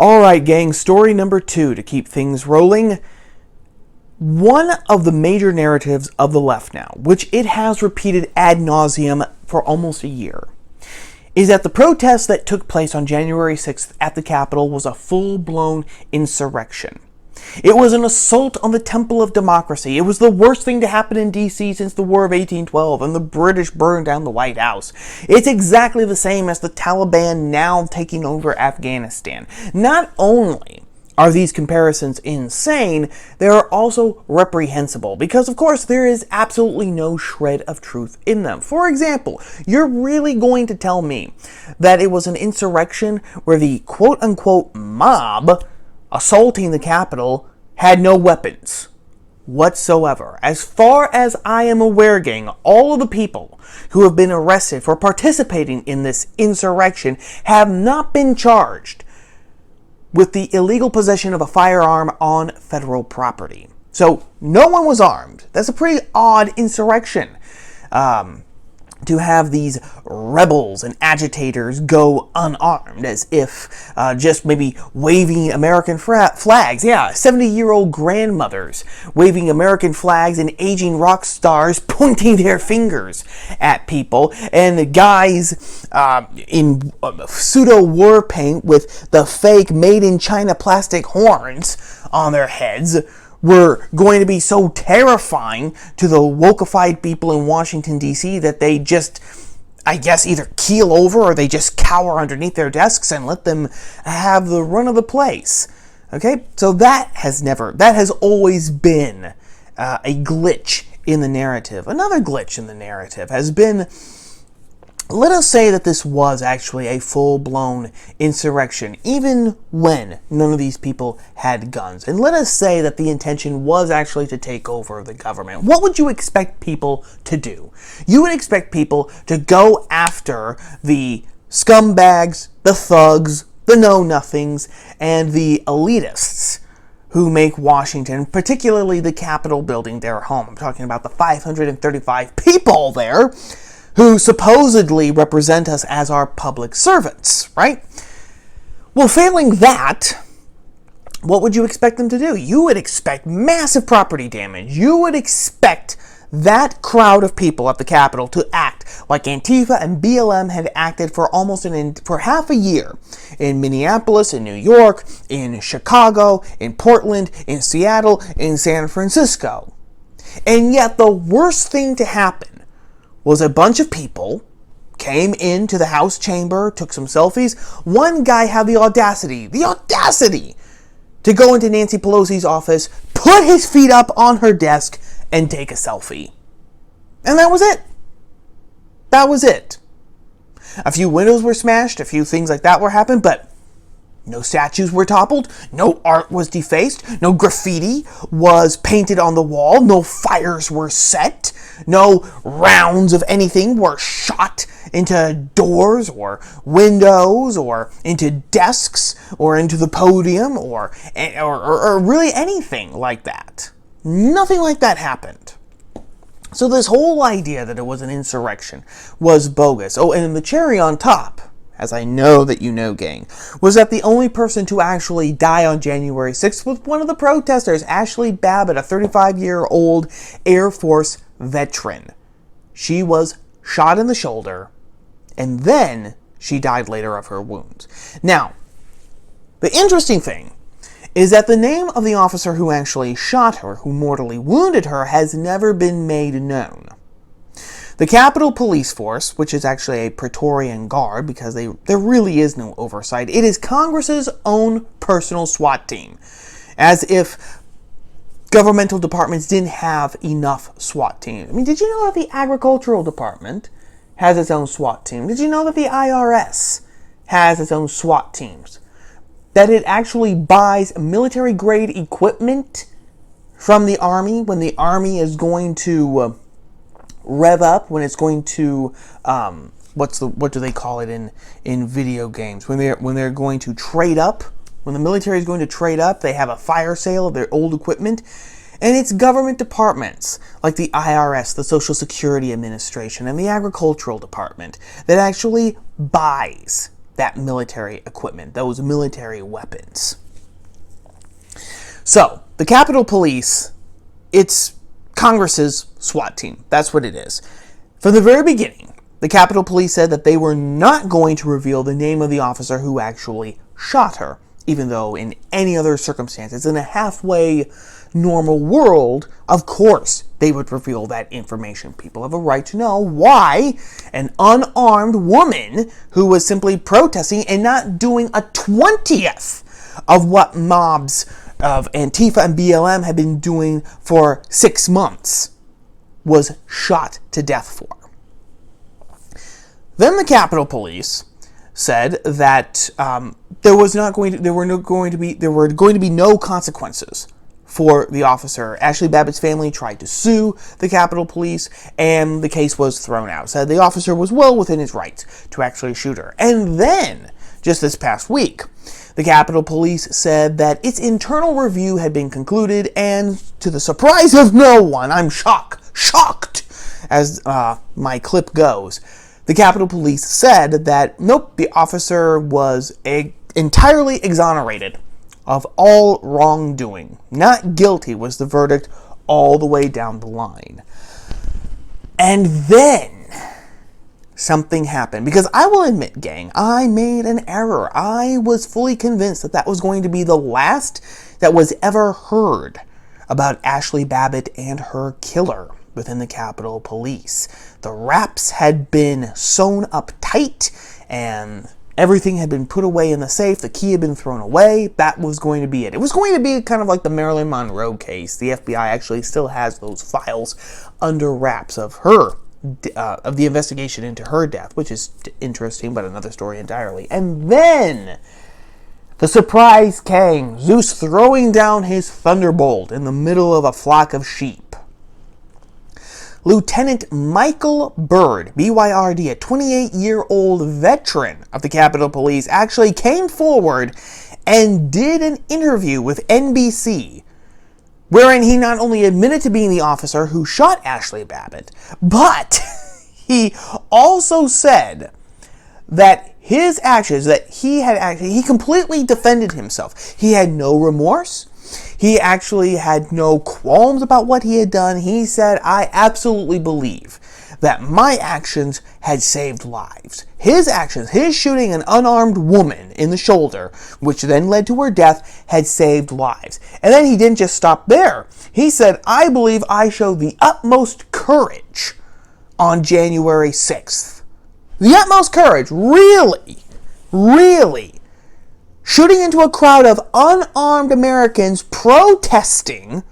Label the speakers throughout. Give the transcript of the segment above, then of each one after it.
Speaker 1: Alright gang, story number 2 to keep things rolling. One of the major narratives of the left now, which it has repeated ad nauseum for almost a year, is that the protest that took place on January 6th at the Capitol was a full-blown insurrection. It was an assault on the temple of democracy. It was the worst thing to happen in D.C. since the War of 1812 and the British burned down the White House. It's exactly the same as the Taliban now taking over Afghanistan. Not only are these comparisons insane, they are also reprehensible because, of course, there is absolutely no shred of truth in them. For example, you're really going to tell me that it was an insurrection where the quote-unquote mob assaulting the Capitol had no weapons whatsoever. As far as I am aware, gang, all of the people who have been arrested for participating in this insurrection have not been charged with the illegal possession of a firearm on federal property. So no one was armed. That's a pretty odd insurrection. To have these rebels and agitators go unarmed, as if just maybe waving American flags. Yeah, 70-year-old grandmothers waving American flags and aging rock stars pointing their fingers at people, and the guys in pseudo-war paint with the fake made-in-China plastic horns on their heads were going to be so terrifying to the wokeified people in Washington, D.C. that they just, I guess, either keel over or they just cower underneath their desks and let them have the run of the place. Okay? So that has always been a glitch in the narrative. Another glitch in the narrative has been, let us say that this was actually a full-blown insurrection, even when none of these people had guns. And let us say that the intention was actually to take over the government. What would you expect people to do? You would expect people to go after the scumbags, the thugs, the know-nothings, and the elitists who make Washington, particularly the Capitol building, their home. I'm talking about the 535 people there who supposedly represent us as our public servants, right? Well, failing that, what would you expect them to do? You would expect massive property damage. You would expect that crowd of people at the Capitol to act like Antifa and BLM had acted for for half a year in Minneapolis, in New York, in Chicago, in Portland, in Seattle, in San Francisco. And yet the worst thing to happen was a bunch of people came into the House chamber, took some selfies. One guy had the audacity to go into Nancy Pelosi's office, put his feet up on her desk, and take a selfie. And that was it. That was it. A few windows were smashed, a few things like that were happening, but no statues were toppled, no art was defaced, no graffiti was painted on the wall, no fires were set, no rounds of anything were shot into doors or windows or into desks or into the podium or really anything like that. Nothing like that happened. So this whole idea that it was an insurrection was bogus. Oh, and the cherry on top, as I know that you know, gang, was that the only person to actually die on January 6th was one of the protesters, Ashli Babbitt, a 35-year-old Air Force veteran. She was shot in the shoulder, and then she died later of her wounds. Now, the interesting thing is that the name of the officer who actually shot her, who mortally wounded her, has never been made known. The Capitol Police Force, which is actually a Praetorian Guard, because there really is no oversight, it is Congress's own personal SWAT team. As if governmental departments didn't have enough SWAT teams. I mean, did you know that the Agricultural Department has its own SWAT team? Did you know that the IRS has its own SWAT teams? That it actually buys military-grade equipment from the Army when the Army is going to rev up, when it's going to what do they call it in video games, when they're going to trade up, when the military is going to trade up, they have a fire sale of their old equipment. And it's government departments like the IRS, the Social Security Administration, and the Agricultural Department that actually buys that military equipment, those military weapons. So, the Capitol Police, it's Congress's SWAT team. That's what it is. From the very beginning, the Capitol Police said that they were not going to reveal the name of the officer who actually shot her, even though in any other circumstances, in a halfway normal world, of course, they would reveal that information. People have a right to know why an unarmed woman who was simply protesting and not doing a 20th of what mobs of Antifa and BLM had been doing for 6 months was shot to death for. Then the Capitol Police said that there were going to be no consequences for the officer. Ashli Babbitt's family tried to sue the Capitol Police, and the case was thrown out. Said the officer was well within his rights to actually shoot her. And then, just this past week, the Capitol Police said that its internal review had been concluded, and to the surprise of no one, I'm shocked, as my clip goes, the Capitol Police said that, nope, the officer was entirely exonerated of all wrongdoing. Not guilty was the verdict all the way down the line. And then something happened. Because I will admit, gang, I made an error. I was fully convinced that that was going to be the last that was ever heard about Ashli Babbitt and her killer within the Capitol Police. The wraps had been sewn up tight, and everything had been put away in the safe. The key had been thrown away. That was going to be it. It was going to be kind of like the Marilyn Monroe case. The FBI actually still has those files under wraps of her, of the investigation into her death, which is interesting, but another story entirely. And then the surprise came. Zeus throwing down his thunderbolt in the middle of a flock of sheep. Lieutenant Michael Byrd, Byrd, a 28-year-old veteran of the Capitol Police, actually came forward and did an interview with NBC, wherein he not only admitted to being the officer who shot Ashli Babbitt, but he also said that his actions, he completely defended himself. He had no remorse. He actually had no qualms about what he had done. He said, I absolutely believe that my actions had saved lives. His actions, his shooting an unarmed woman in the shoulder, which then led to her death, had saved lives. And then he didn't just stop there. He said, I believe I showed the utmost courage on January 6th. The utmost courage, really. Shooting into a crowd of unarmed Americans protesting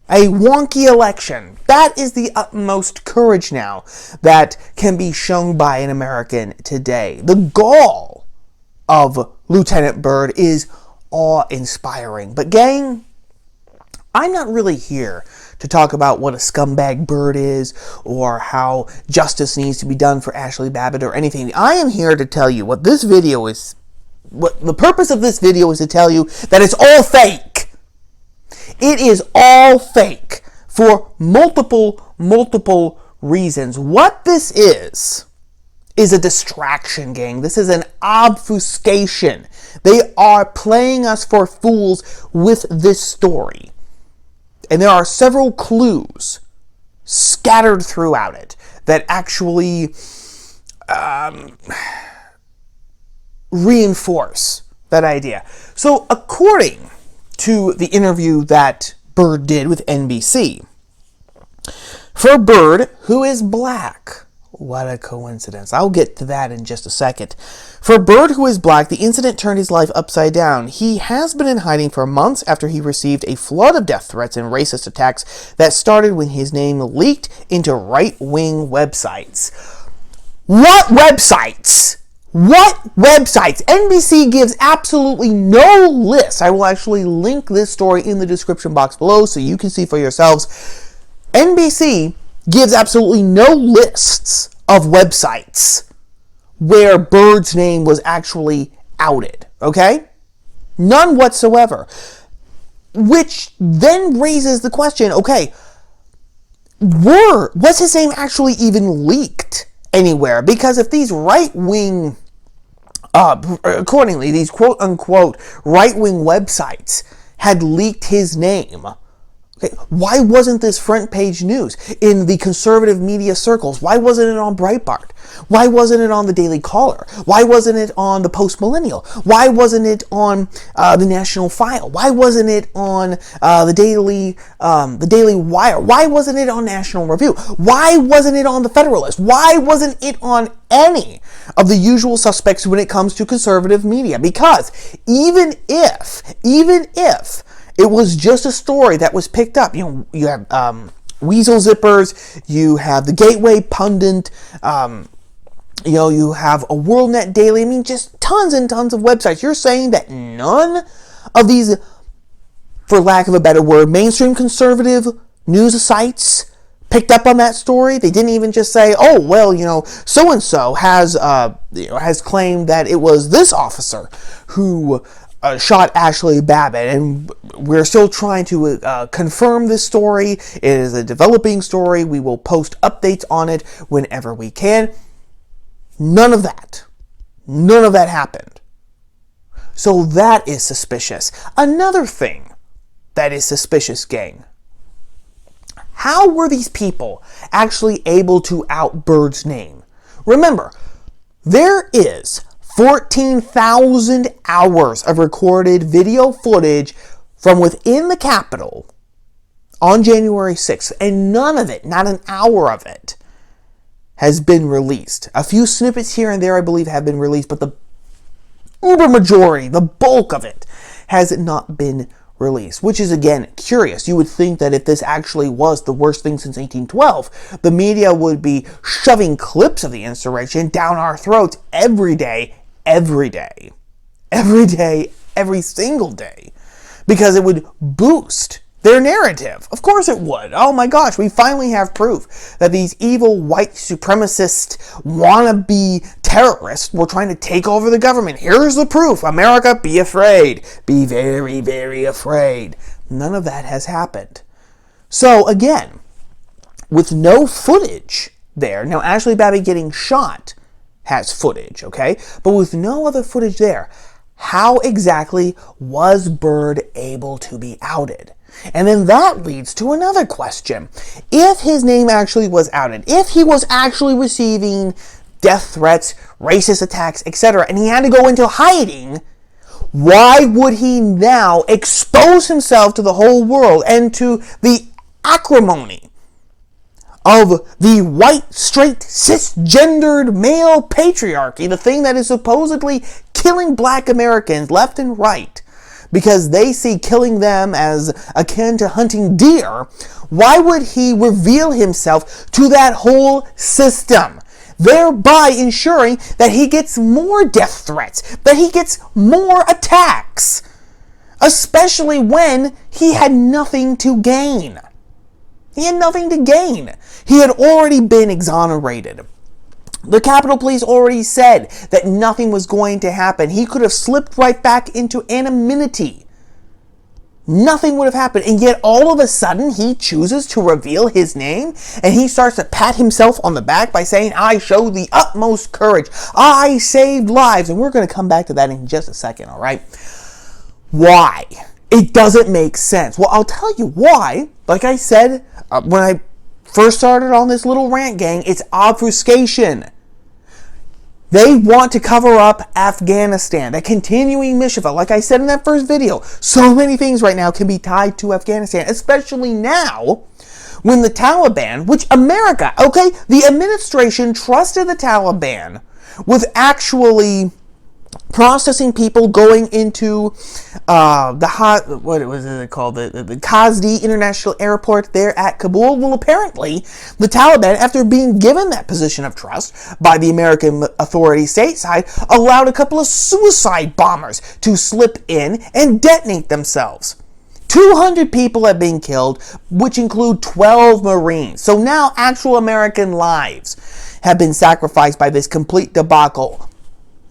Speaker 1: a wonky election. That is the utmost courage now that can be shown by an American today. The gall of Lieutenant Byrd is awe-inspiring. But gang, I'm not really here to talk about what a scumbag Byrd is or how justice needs to be done for Ashli Babbitt or anything. I am here to tell you what this video is. What the purpose of this video is to tell you that it's all fake. It is all fake for multiple reasons. What this is a distraction, gang. This is an obfuscation. They are playing us for fools with this story. And there are several clues scattered throughout it that actually reinforce that idea. So according to the interview that Byrd did with NBC, for Byrd, who is black, what a coincidence. I'll get to that in just a second. For Byrd, who is black, the incident turned his life upside down. He has been in hiding for months after he received a flood of death threats and racist attacks that started when his name leaked into right-wing websites. What websites? What websites? NBC gives absolutely no list. I will actually link this story in the description box below so you can see for yourselves. NBC gives absolutely no lists of websites where Byrd's name was actually outed, okay? None whatsoever. Which then raises the question, okay, was his name actually even leaked anywhere. Because if these right-wing, accordingly, these quote-unquote right-wing websites had leaked his name, okay, why wasn't this front page news in the conservative media circles? Why wasn't it on Breitbart? Why wasn't it on the Daily Caller? Why wasn't it on the Post Millennial? Why wasn't it on the National File? Why wasn't it on the Daily Wire? Why wasn't it on National Review? Why wasn't it on the Federalist? Why wasn't it on any of the usual suspects when it comes to conservative media? Because even if it was just a story that was picked up, you have Weasel Zippers, you have the Gateway Pundit, you have a WorldNet Daily. I mean, just tons and tons of websites. You're saying that none of these, for lack of a better word, mainstream conservative news sites picked up on that story? They didn't even just say, oh, well, so-and-so has claimed that it was this officer who shot Ashli Babbitt, and we're still trying to confirm this story. It is a developing story. We will post updates on it whenever we can. None of that happened. So that is suspicious. Another thing that is suspicious, gang. How were these people actually able to out Byrd's name? Remember, there is 14,000 hours of recorded video footage from within the Capitol on January 6th, and none of it, not an hour of it, has been released. A few snippets here and there, I believe, have been released, but the uber majority, the bulk of it, has not been released, which is, again, curious. You would think that if this actually was the worst thing since 1812, the media would be shoving clips of the insurrection down our throats every single day, because it would boost their narrative. Of course it would. Oh my gosh, we finally have proof that these evil white supremacist wannabe terrorists were trying to take over the government. Here's the proof. America, be afraid. Be very, very afraid. None of that has happened. So again, with no footage there, now Ashli Babbitt getting shot has footage, okay? But with no other footage there, how exactly was Byrd able to be outed? And then that leads to another question. If his name actually was outed, if he was actually receiving death threats, racist attacks, etc., and he had to go into hiding, why would he now expose himself to the whole world and to the acrimony of the white, straight, cisgendered male patriarchy, the thing that is supposedly killing black Americans left and right, because they see killing them as akin to hunting deer? Why would he reveal himself to that whole system, thereby ensuring that he gets more death threats, that he gets more attacks, especially when he had nothing to gain? He had nothing to gain. He had already been exonerated. The Capitol Police already said that nothing was going to happen. He could have slipped right back into anonymity. Nothing would have happened. And yet all of a sudden he chooses to reveal his name, and he starts to pat himself on the back by saying, I showed the utmost courage. I saved lives. And we're going to come back to that in just a second, all right? Why? It doesn't make sense. Well, I'll tell you why. Like I said, when I first started on this little rant, gang, it's obfuscation. They want to cover up Afghanistan, that continuing mischief. Like I said in that first video, so many things right now can be tied to Afghanistan, especially now when the Taliban, which America, okay, the administration trusted the Taliban with actually processing people going into the Kazdi International Airport there at Kabul. Well, apparently, the Taliban, after being given that position of trust by the American authorities stateside, allowed a couple of suicide bombers to slip in and detonate themselves. 200 people have been killed, which include 12 Marines. So now actual American lives have been sacrificed by this complete debacle.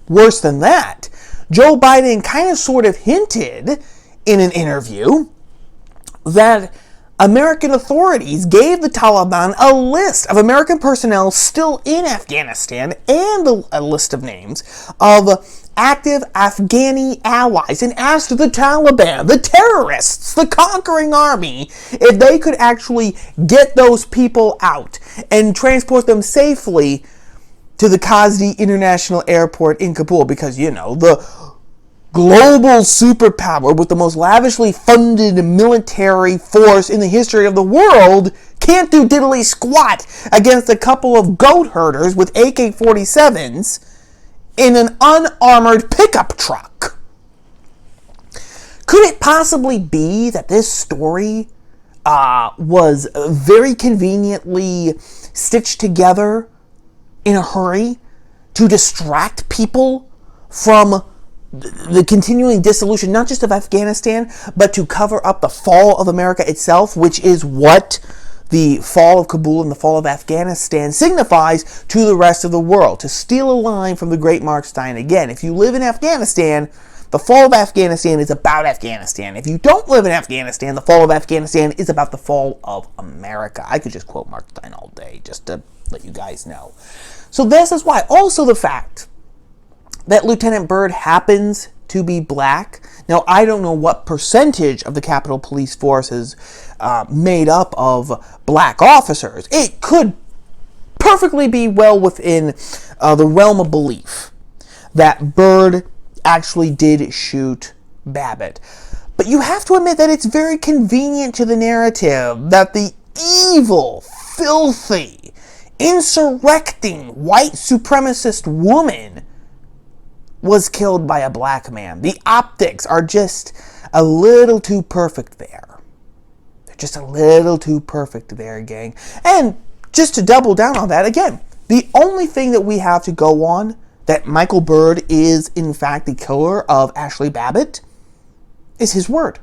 Speaker 1: Worse than that, Joe Biden kind of sort of hinted in an interview that American authorities gave the Taliban a list of American personnel still in Afghanistan and a list of names of active Afghani allies and asked the Taliban, the terrorists, the conquering army, if they could actually get those people out and transport them safely to the Kazdi International Airport in Kabul, because, you know, the global superpower with the most lavishly funded military force in the history of the world can't do diddly squat against a couple of goat herders with AK-47s in an unarmored pickup truck. Could it possibly be that this story was very conveniently stitched together in a hurry to distract people from the continuing dissolution, not just of Afghanistan, but to cover up the fall of America itself, which is what the fall of Kabul and the fall of Afghanistan signifies to the rest of the world? To steal a line from the great Mark Steyn again, if you live in Afghanistan, the fall of Afghanistan is about Afghanistan. If you don't live in Afghanistan, the fall of Afghanistan is about the fall of America. I could just quote Mark Steyn all day, just to let you guys know. So this is why. Also the fact that Lieutenant Byrd happens to be black. Now, I don't know what percentage of the Capitol Police Force is made up of black officers. It could perfectly be well within the realm of belief that Byrd actually did shoot Babbitt. But you have to admit that it's very convenient to the narrative that the evil, filthy, insurrecting white supremacist woman was killed by a black man. The optics are just a little too perfect there. They're just a little too perfect there, gang. And just to double down on that, again, the only thing that we have to go on that Michael Byrd is, in fact, the killer of Ashli Babbitt is his word.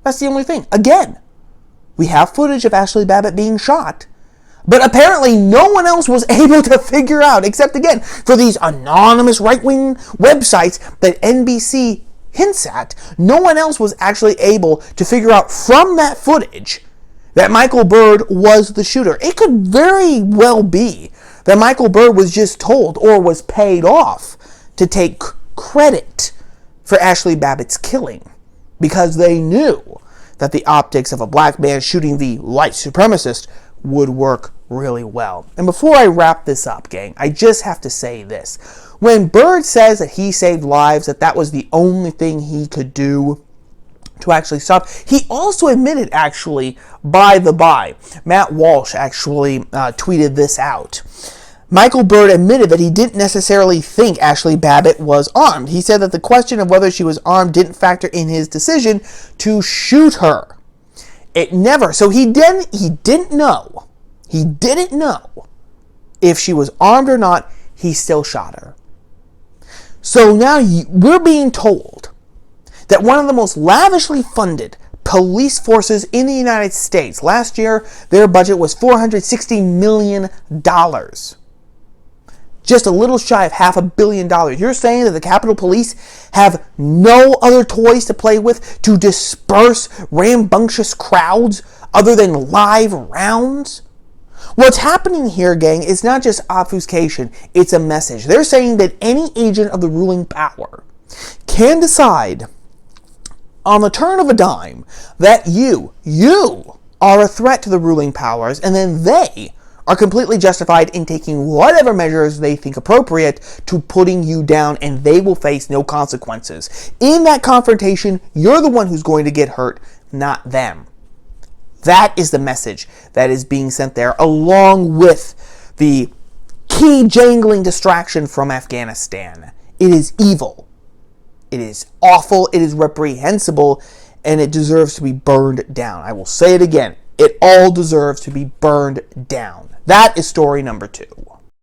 Speaker 1: That's the only thing. Again, we have footage of Ashli Babbitt being shot, but apparently no one else was able to figure out, except again, for these anonymous right-wing websites that NBC hints at, no one else was actually able to figure out from that footage that Michael Byrd was the shooter. It could very well be that Michael Byrd was just told or was paid off to take credit for Ashli Babbitt's killing, because they knew that the optics of a black man shooting the white supremacist would work really well. And before I wrap this up, gang, I just have to say this. When Byrd says that he saved lives, that was the only thing he could do to actually stop, he also admitted, actually, by the by, Matt Walsh actually tweeted this out. Michael Byrd admitted that he didn't necessarily think Ashli Babbitt was armed. He said that the question of whether she was armed didn't factor in his decision to shoot her. It never. So he didn't know. He didn't know if she was armed or not. He still shot her. So now we're being told that one of the most lavishly funded police forces in the United States, last year their budget was $460 million. Just a little shy of $500 million. You're saying that the Capitol Police have no other toys to play with to disperse rambunctious crowds other than live rounds? What's happening here, gang, is not just obfuscation, it's a message. They're saying that any agent of the ruling power can decide on the turn of a dime that you are a threat to the ruling powers, and then they are completely justified in taking whatever measures they think appropriate to putting you down, and they will face no consequences. In that confrontation, you're the one who's going to get hurt, not them. That is the message that is being sent there, along with the key jangling distraction from Afghanistan. It is evil. It is awful. It is reprehensible, and it deserves to be burned down. I will say it again. It all deserves to be burned down. That is story number 2.